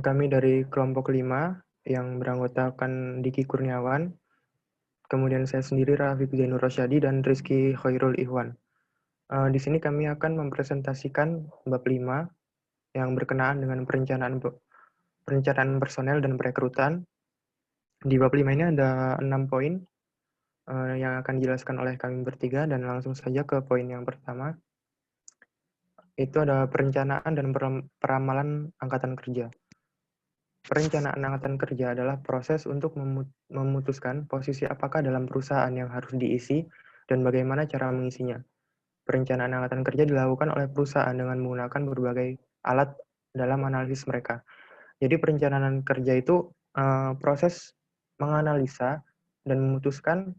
Kami dari kelompok 5 yang beranggotakan Diki Kurniawan, kemudian saya sendiri Rafiq Zainur Rosyadi dan Rizky Khairul Ihwan. Di sini kami akan mempresentasikan bab 5 yang berkenaan dengan perencanaan personel dan perekrutan. Di bab 5 ini ada 6 poin yang akan dijelaskan oleh kami bertiga, dan langsung saja ke poin yang pertama. Itu ada perencanaan dan peramalan angkatan kerja. Perencanaan angkatan kerja adalah proses untuk memutuskan posisi apakah dalam perusahaan yang harus diisi dan bagaimana cara mengisinya. Perencanaan angkatan kerja dilakukan oleh perusahaan dengan menggunakan berbagai alat dalam analisis mereka. Jadi perencanaan kerja itu proses menganalisa dan memutuskan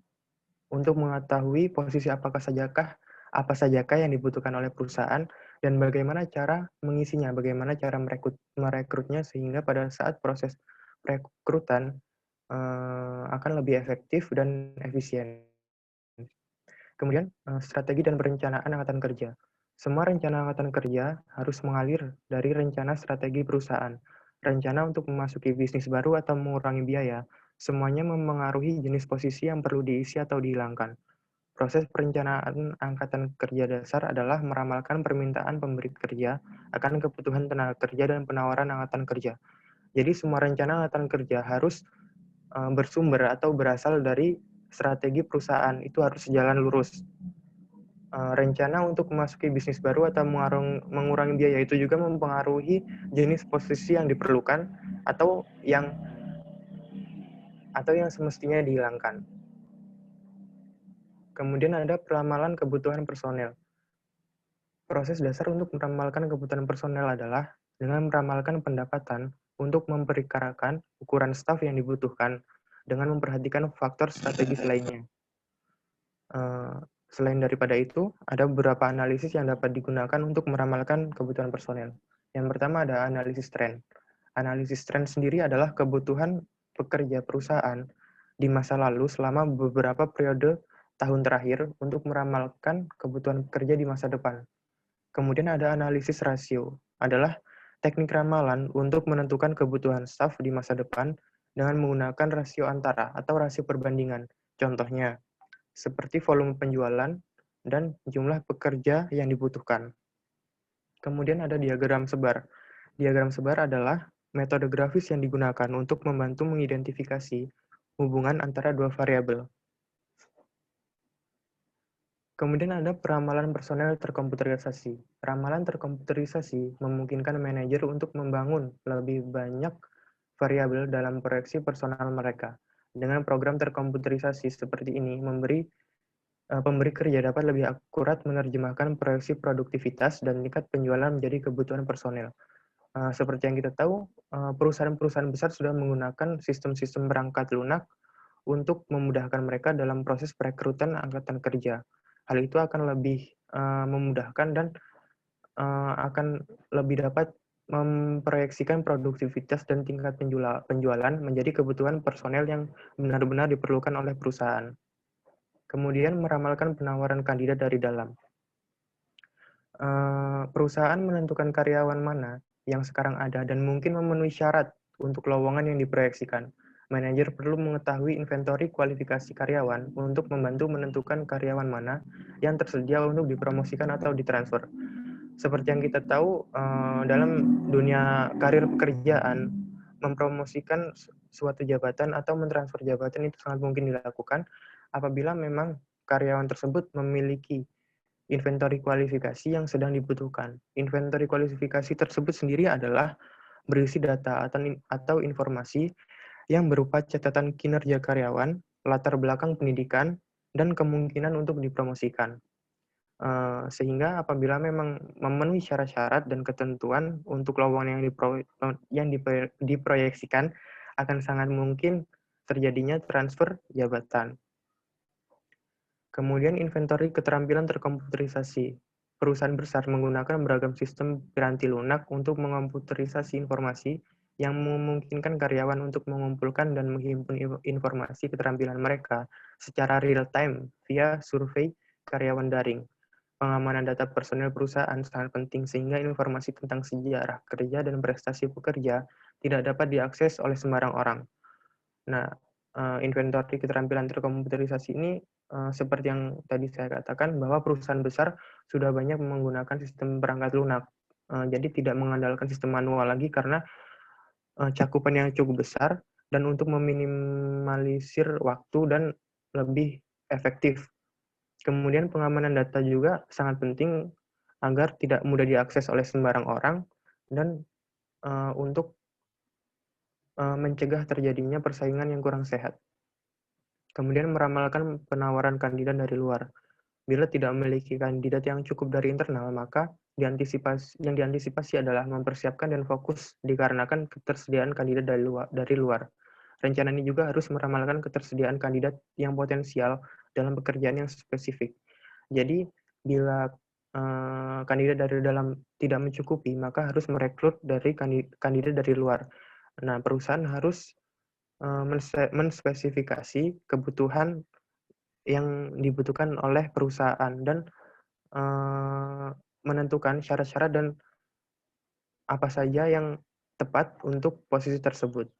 untuk mengetahui posisi apa sajakah yang dibutuhkan oleh perusahaan dan bagaimana cara mengisinya, bagaimana cara merekrutnya sehingga pada saat proses perekrutan akan lebih efektif dan efisien. Kemudian strategi dan perencanaan angkatan kerja. Semua rencana angkatan kerja harus mengalir dari rencana strategi perusahaan, rencana untuk memasuki bisnis baru atau mengurangi biaya. Semuanya memengaruhi jenis posisi yang perlu diisi atau dihilangkan. Proses perencanaan angkatan kerja dasar adalah meramalkan permintaan pemberi kerja akan kebutuhan tenaga kerja dan penawaran angkatan kerja. Jadi semua rencana angkatan kerja harus bersumber atau berasal dari strategi perusahaan, itu harus sejalan lurus. Rencana untuk memasuki bisnis baru atau mengurangi biaya itu juga mempengaruhi jenis posisi yang diperlukan atau yang semestinya dihilangkan. Kemudian ada peramalan kebutuhan personel. Proses dasar untuk meramalkan kebutuhan personel adalah dengan meramalkan pendapatan untuk memperkirakan ukuran staf yang dibutuhkan dengan memperhatikan faktor strategis lainnya. Selain daripada itu, ada beberapa analisis yang dapat digunakan untuk meramalkan kebutuhan personel. Yang pertama ada analisis tren. Analisis tren sendiri adalah kebutuhan pekerja perusahaan di masa lalu selama beberapa periode tahun terakhir untuk meramalkan kebutuhan pekerja di masa depan. Kemudian ada analisis rasio, adalah teknik ramalan untuk menentukan kebutuhan staf di masa depan dengan menggunakan rasio antara atau rasio perbandingan. Contohnya, seperti volume penjualan dan jumlah pekerja yang dibutuhkan. Kemudian ada diagram sebar. Diagram sebar adalah metode grafis yang digunakan untuk membantu mengidentifikasi hubungan antara dua variabel. Kemudian ada peramalan personel terkomputerisasi. Ramalan terkomputerisasi memungkinkan manajer untuk membangun lebih banyak variabel dalam proyeksi personal mereka. Dengan program terkomputerisasi seperti ini, pemberi kerja dapat lebih akurat menerjemahkan proyeksi produktivitas dan tingkat penjualan menjadi kebutuhan personel. Seperti yang kita tahu, perusahaan-perusahaan besar sudah menggunakan sistem-sistem perangkat lunak untuk memudahkan mereka dalam proses perekrutan angkatan kerja. Hal itu akan lebih memudahkan dan akan lebih dapat memproyeksikan produktivitas dan tingkat penjualan menjadi kebutuhan personel yang benar-benar diperlukan oleh perusahaan. Kemudian meramalkan penawaran kandidat dari dalam. Perusahaan menentukan karyawan mana yang sekarang ada dan mungkin memenuhi syarat untuk lowongan yang diproyeksikan. Manajer perlu mengetahui inventory kualifikasi karyawan untuk membantu menentukan karyawan mana yang tersedia untuk dipromosikan atau ditransfer. Seperti yang kita tahu, dalam dunia karir pekerjaan, mempromosikan suatu jabatan atau mentransfer jabatan itu sangat mungkin dilakukan apabila memang karyawan tersebut memiliki inventory kualifikasi yang sedang dibutuhkan. Inventory kualifikasi tersebut sendiri adalah berisi data atau informasi yang berupa catatan kinerja karyawan, latar belakang pendidikan, dan kemungkinan untuk dipromosikan. Sehingga apabila memang memenuhi syarat-syarat dan ketentuan untuk lowongan yang diproyeksikan, akan sangat mungkin terjadinya transfer jabatan. Kemudian inventory keterampilan terkomputerisasi. Perusahaan besar menggunakan beragam sistem piranti lunak untuk mengkomputerisasi informasi yang memungkinkan karyawan untuk mengumpulkan dan menghimpun informasi keterampilan mereka secara real-time via survei karyawan daring. pengamanan data personil perusahaan sangat penting sehingga informasi tentang sejarah kerja dan prestasi pekerja tidak dapat diakses oleh sembarang orang. Nah, inventory keterampilan terkomputerisasi ini seperti yang tadi saya katakan bahwa perusahaan besar sudah banyak menggunakan sistem perangkat lunak. Jadi tidak mengandalkan sistem manual lagi karena cakupan yang cukup besar dan untuk meminimalisir waktu dan lebih efektif. Kemudian pengamanan data juga sangat penting agar tidak mudah diakses oleh sembarang orang dan untuk mencegah terjadinya persaingan yang kurang sehat. Kemudian meramalkan penawaran kandidat dari luar. Bila tidak memiliki kandidat yang cukup dari internal, maka yang diantisipasi adalah mempersiapkan dan fokus dikarenakan ketersediaan kandidat dari luar. Rencana ini juga harus meramalkan ketersediaan kandidat yang potensial dalam pekerjaan yang spesifik. Jadi, bila kandidat dari dalam tidak mencukupi, maka harus merekrut dari kandidat dari luar. Nah, perusahaan harus menspesifikasi kebutuhan yang dibutuhkan oleh perusahaan dan menentukan syarat-syarat dan apa saja yang tepat untuk posisi tersebut.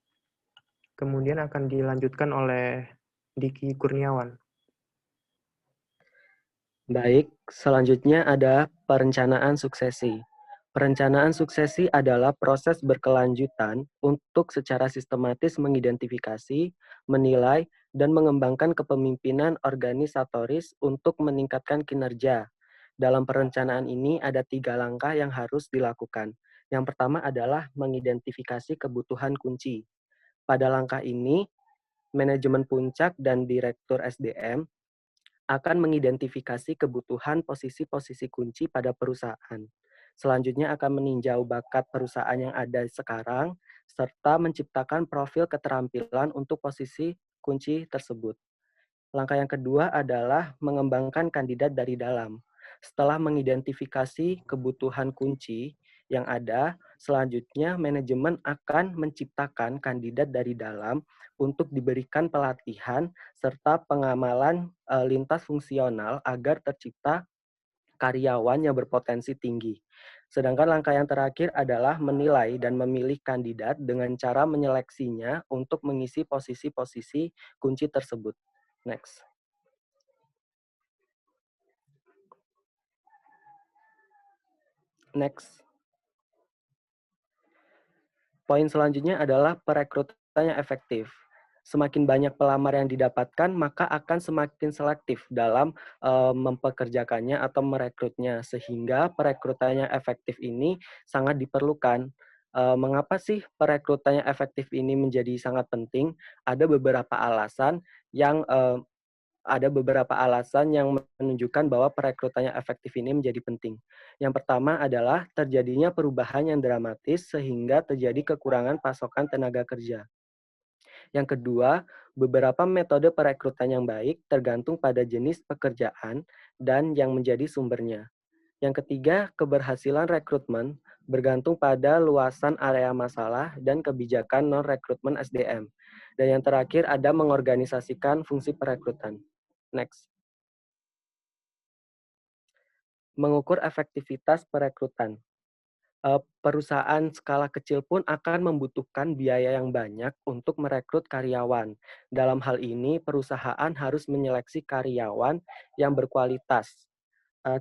Kemudian akan dilanjutkan oleh Diki Kurniawan. Baik, selanjutnya ada perencanaan suksesi. Perencanaan suksesi adalah proses berkelanjutan untuk secara sistematis mengidentifikasi, menilai, dan mengembangkan kepemimpinan organisatoris untuk meningkatkan kinerja. Dalam perencanaan ini ada 3 langkah yang harus dilakukan. Yang pertama adalah mengidentifikasi kebutuhan kunci. Pada langkah ini, manajemen puncak dan direktur SDM akan mengidentifikasi kebutuhan posisi-posisi kunci pada perusahaan. Selanjutnya akan meninjau bakat perusahaan yang ada sekarang, serta menciptakan profil keterampilan untuk posisi kunci tersebut. Langkah yang kedua adalah mengembangkan kandidat dari dalam. Setelah mengidentifikasi kebutuhan kunci yang ada, selanjutnya manajemen akan menciptakan kandidat dari dalam untuk diberikan pelatihan serta pengamalan lintas fungsional agar tercipta karyawan yang berpotensi tinggi. Sedangkan langkah yang terakhir adalah menilai dan memilih kandidat dengan cara menyeleksinya untuk mengisi posisi-posisi kunci tersebut. Next. Next. Poin selanjutnya adalah perekrutan yang efektif. Semakin banyak pelamar yang didapatkan, maka akan semakin selektif dalam mempekerjakannya atau merekrutnya, sehingga perekrutan yang efektif ini sangat diperlukan. Mengapa sih perekrutan yang efektif ini menjadi sangat penting? Ada beberapa alasan yang menunjukkan bahwa perekrutan yang efektif ini menjadi penting. Yang pertama adalah terjadinya perubahan yang dramatis sehingga terjadi kekurangan pasokan tenaga kerja. Yang kedua, beberapa metode perekrutan yang baik tergantung pada jenis pekerjaan dan yang menjadi sumbernya. Yang ketiga, keberhasilan rekrutmen bergantung pada luasan area masalah dan kebijakan non-rekrutmen SDM. Dan yang terakhir ada mengorganisasikan fungsi perekrutan. Next. Mengukur efektivitas perekrutan. Perusahaan skala kecil pun akan membutuhkan biaya yang banyak untuk merekrut karyawan. Dalam hal ini, perusahaan harus menyeleksi karyawan yang berkualitas.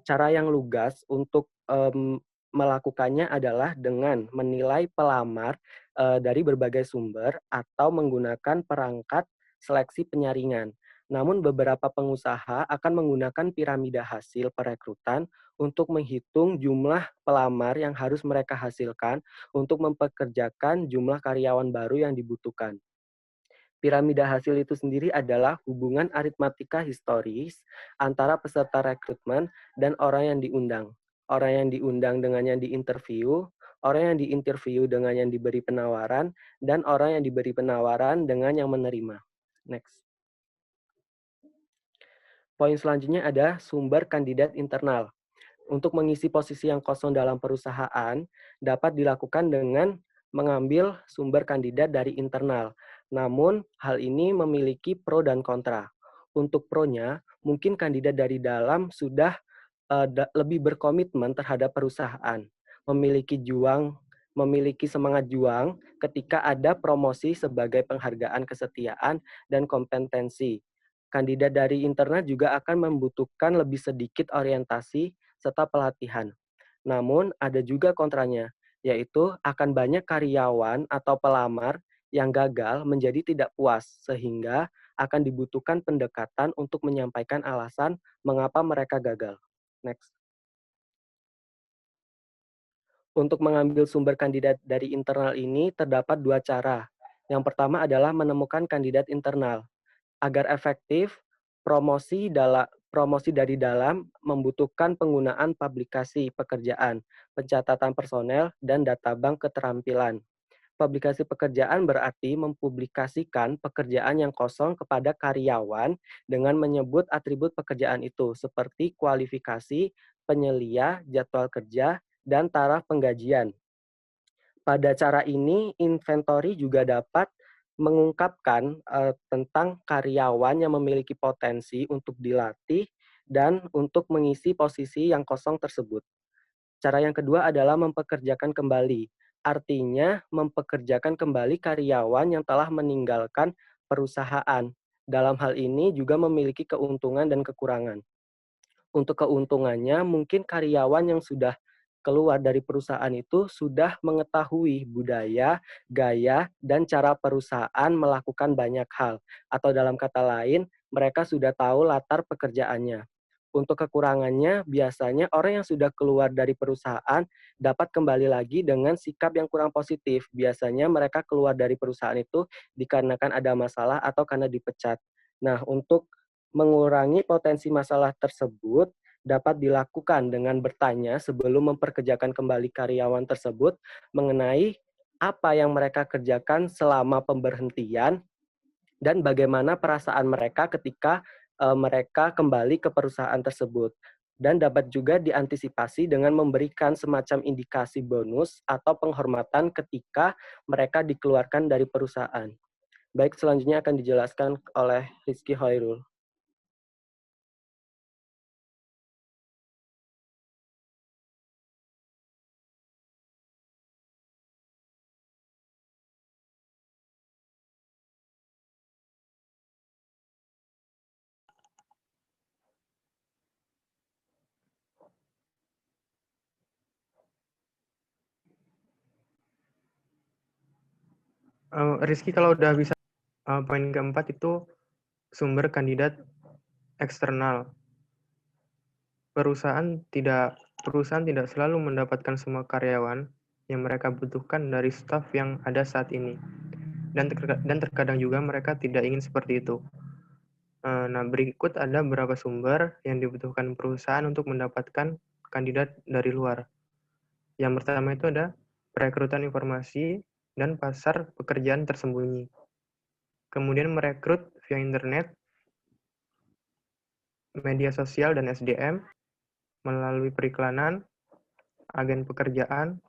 Cara yang lugas untuk melakukannya adalah dengan menilai pelamar dari berbagai sumber atau menggunakan perangkat seleksi penyaringan. Namun beberapa pengusaha akan menggunakan piramida hasil perekrutan untuk menghitung jumlah pelamar yang harus mereka hasilkan untuk mempekerjakan jumlah karyawan baru yang dibutuhkan. Piramida hasil itu sendiri adalah hubungan aritmatika historis antara peserta rekrutmen dan orang yang diundang. Orang yang diundang dengan yang diinterview, orang yang diinterview dengan yang diberi penawaran, dan orang yang diberi penawaran dengan yang menerima. Next. Poin selanjutnya ada sumber kandidat internal. Untuk mengisi posisi yang kosong dalam perusahaan, dapat dilakukan dengan mengambil sumber kandidat dari internal. Namun, hal ini memiliki pro dan kontra. Untuk pro-nya, mungkin kandidat dari dalam sudah lebih berkomitmen terhadap perusahaan, memiliki semangat juang ketika ada promosi sebagai penghargaan kesetiaan dan kompetensi. Kandidat dari internal juga akan membutuhkan lebih sedikit orientasi serta pelatihan. Namun ada juga kontranya, yaitu akan banyak karyawan atau pelamar yang gagal menjadi tidak puas, sehingga akan dibutuhkan pendekatan untuk menyampaikan alasan mengapa mereka gagal. Next. Untuk mengambil sumber kandidat dari internal ini terdapat dua cara. Yang pertama adalah menemukan kandidat internal. Agar efektif, promosi dari dalam membutuhkan penggunaan publikasi pekerjaan, pencatatan personel, dan data bank keterampilan. Publikasi pekerjaan berarti mempublikasikan pekerjaan yang kosong kepada karyawan dengan menyebut atribut pekerjaan itu, seperti kualifikasi, penyelia, jadwal kerja, dan taraf penggajian. Pada cara ini, inventory juga dapat mengungkapkan tentang karyawan yang memiliki potensi untuk dilatih dan untuk mengisi posisi yang kosong tersebut. Cara yang kedua adalah mempekerjakan kembali. Artinya, mempekerjakan kembali karyawan yang telah meninggalkan perusahaan. Dalam hal ini juga memiliki keuntungan dan kekurangan. Untuk keuntungannya, mungkin karyawan yang sudah keluar dari perusahaan itu sudah mengetahui budaya, gaya, dan cara perusahaan melakukan banyak hal. Atau dalam kata lain, mereka sudah tahu latar pekerjaannya. Untuk kekurangannya, biasanya orang yang sudah keluar dari perusahaan dapat kembali lagi dengan sikap yang kurang positif. Biasanya mereka keluar dari perusahaan itu dikarenakan ada masalah atau karena dipecat. Nah, untuk mengurangi potensi masalah tersebut dapat dilakukan dengan bertanya sebelum memperkerjakan kembali karyawan tersebut mengenai apa yang mereka kerjakan selama pemberhentian dan bagaimana perasaan mereka ketika mereka kembali ke perusahaan tersebut. Dan dapat juga diantisipasi dengan memberikan semacam indikasi bonus atau penghormatan ketika mereka dikeluarkan dari perusahaan. Baik, selanjutnya akan dijelaskan oleh Rizky Hoirul. Rizky kalau udah bisa, poin keempat itu sumber kandidat eksternal. Perusahaan tidak selalu mendapatkan semua karyawan yang mereka butuhkan dari staf yang ada saat ini. Dan terkadang juga mereka tidak ingin seperti itu. Nah, berikut ada beberapa sumber yang dibutuhkan perusahaan untuk mendapatkan kandidat dari luar. Yang pertama itu ada perekrutan informasi dan pasar pekerjaan tersembunyi. Kemudian merekrut via internet, media sosial dan SDM, melalui periklanan, agen pekerjaan,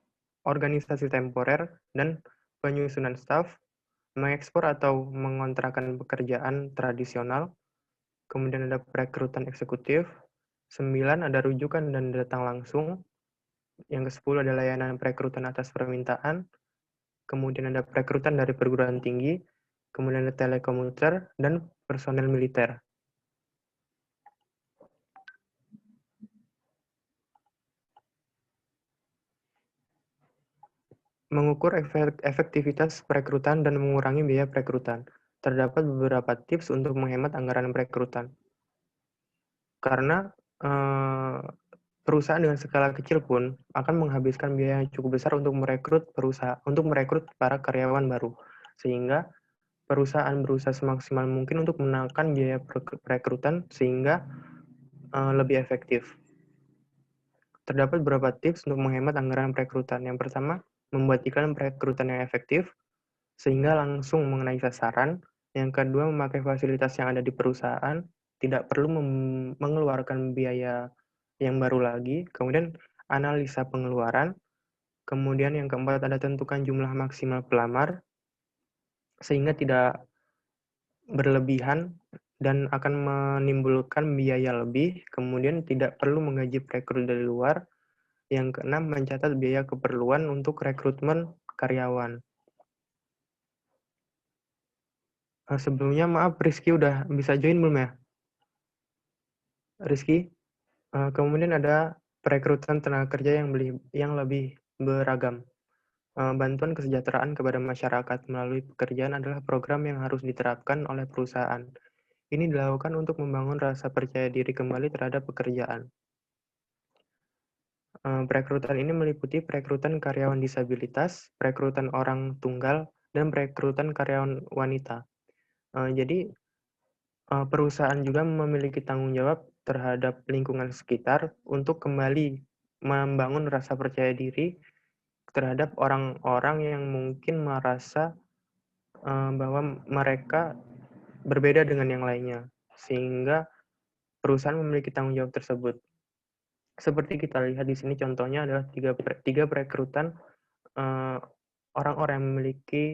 organisasi temporer, dan penyusunan staf, mengekspor atau mengontrakkan pekerjaan tradisional, kemudian ada perekrutan eksekutif, 9 ada rujukan dan datang langsung, yang ke-10 ada layanan perekrutan atas permintaan, kemudian ada perekrutan dari perguruan tinggi, kemudian ada telekomuter, dan personel militer. Mengukur efektivitas perekrutan dan mengurangi biaya perekrutan. Terdapat beberapa tips untuk menghemat anggaran perekrutan. Karena perusahaan dengan skala kecil pun akan menghabiskan biaya yang cukup besar untuk merekrut para karyawan baru. Sehingga perusahaan berusaha semaksimal mungkin untuk menekan biaya perekrutan sehingga lebih efektif. Terdapat beberapa tips untuk menghemat anggaran perekrutan. Yang pertama, membuat iklan perekrutan yang efektif, sehingga langsung mengenai sasaran. Yang kedua, memakai fasilitas yang ada di perusahaan, tidak perlu mengeluarkan biaya yang baru lagi. Kemudian, analisa pengeluaran. Kemudian yang keempat, ada tentukan jumlah maksimal pelamar, sehingga tidak berlebihan dan akan menimbulkan biaya lebih, kemudian tidak perlu menggaji perekrut dari luar. Yang keenam, mencatat biaya keperluan untuk rekrutmen karyawan. Sebelumnya maaf, Rizky udah bisa join belum ya? Rizky? Kemudian ada perekrutan tenaga kerja yang lebih beragam. Bantuan kesejahteraan kepada masyarakat melalui pekerjaan adalah program yang harus diterapkan oleh perusahaan. Ini dilakukan untuk membangun rasa percaya diri kembali terhadap pekerjaan. Perekrutan ini meliputi perekrutan karyawan disabilitas, perekrutan orang tunggal, dan perekrutan karyawan wanita. Jadi, perusahaan juga memiliki tanggung jawab terhadap lingkungan sekitar untuk kembali membangun rasa percaya diri terhadap orang-orang yang mungkin merasa bahwa mereka berbeda dengan yang lainnya, sehingga perusahaan memiliki tanggung jawab tersebut. Seperti kita lihat di sini contohnya adalah tiga perekrutan orang-orang yang memiliki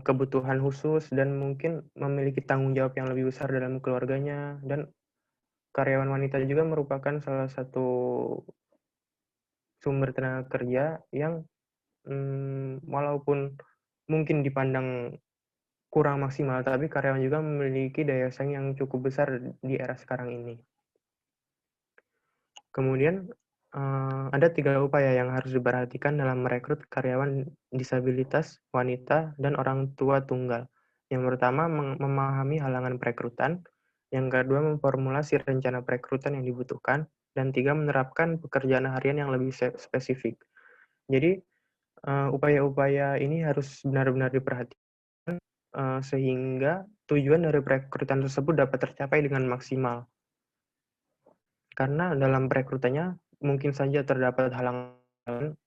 kebutuhan khusus dan mungkin memiliki tanggung jawab yang lebih besar dalam keluarganya, dan karyawan wanita juga merupakan salah satu sumber tenaga kerja yang walaupun mungkin dipandang kurang maksimal, tapi karyawan juga memiliki daya saing yang cukup besar di era sekarang ini. Kemudian ada 3 upaya yang harus diperhatikan dalam merekrut karyawan disabilitas, wanita, dan orang tua tunggal. Yang pertama, memahami halangan perekrutan. Yang kedua, memformulasi rencana perekrutan yang dibutuhkan. Dan tiga, menerapkan pekerjaan harian yang lebih spesifik. Jadi, upaya-upaya ini harus benar-benar diperhatikan sehingga tujuan dari perekrutan tersebut dapat tercapai dengan maksimal. Karena dalam perekrutannya mungkin saja terdapat halangan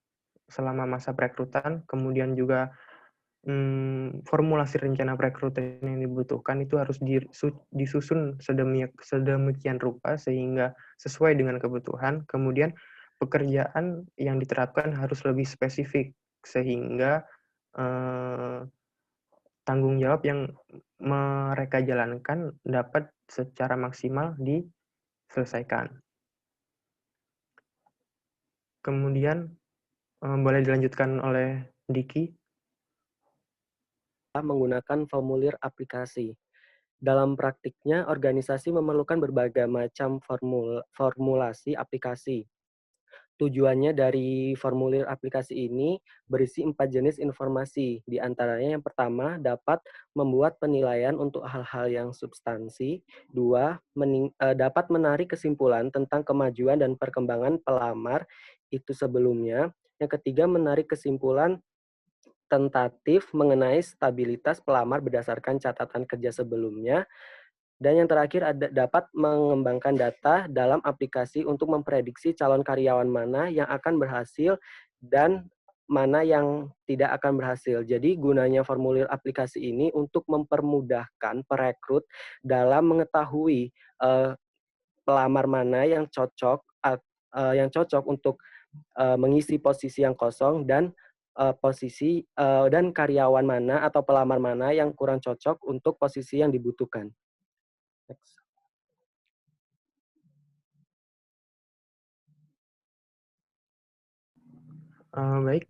selama masa perekrutan, kemudian juga formulasi rencana perekrutan yang dibutuhkan itu harus disusun sedemikian rupa sehingga sesuai dengan kebutuhan. Kemudian pekerjaan yang diterapkan harus lebih spesifik sehingga tanggung jawab yang mereka jalankan dapat secara maksimal diselesaikan. Kemudian boleh dilanjutkan oleh Diki. Menggunakan formulir aplikasi. Dalam praktiknya, organisasi memerlukan berbagai macam formulasi aplikasi. Tujuannya dari formulir aplikasi ini berisi 4 jenis informasi. Di antaranya yang pertama, dapat membuat penilaian untuk hal-hal yang substansi. Dua, dapat menarik kesimpulan tentang kemajuan dan perkembangan pelamar itu sebelumnya. Yang ketiga, menarik kesimpulan tentatif mengenai stabilitas pelamar berdasarkan catatan kerja sebelumnya. Dan yang terakhir dapat mengembangkan data dalam aplikasi untuk memprediksi calon karyawan mana yang akan berhasil dan mana yang tidak akan berhasil. Jadi gunanya formulir aplikasi ini untuk mempermudahkan perekrut dalam mengetahui pelamar mana yang cocok untuk mengisi posisi yang kosong dan dan karyawan mana atau pelamar mana yang kurang cocok untuk posisi yang dibutuhkan. Next. Baik,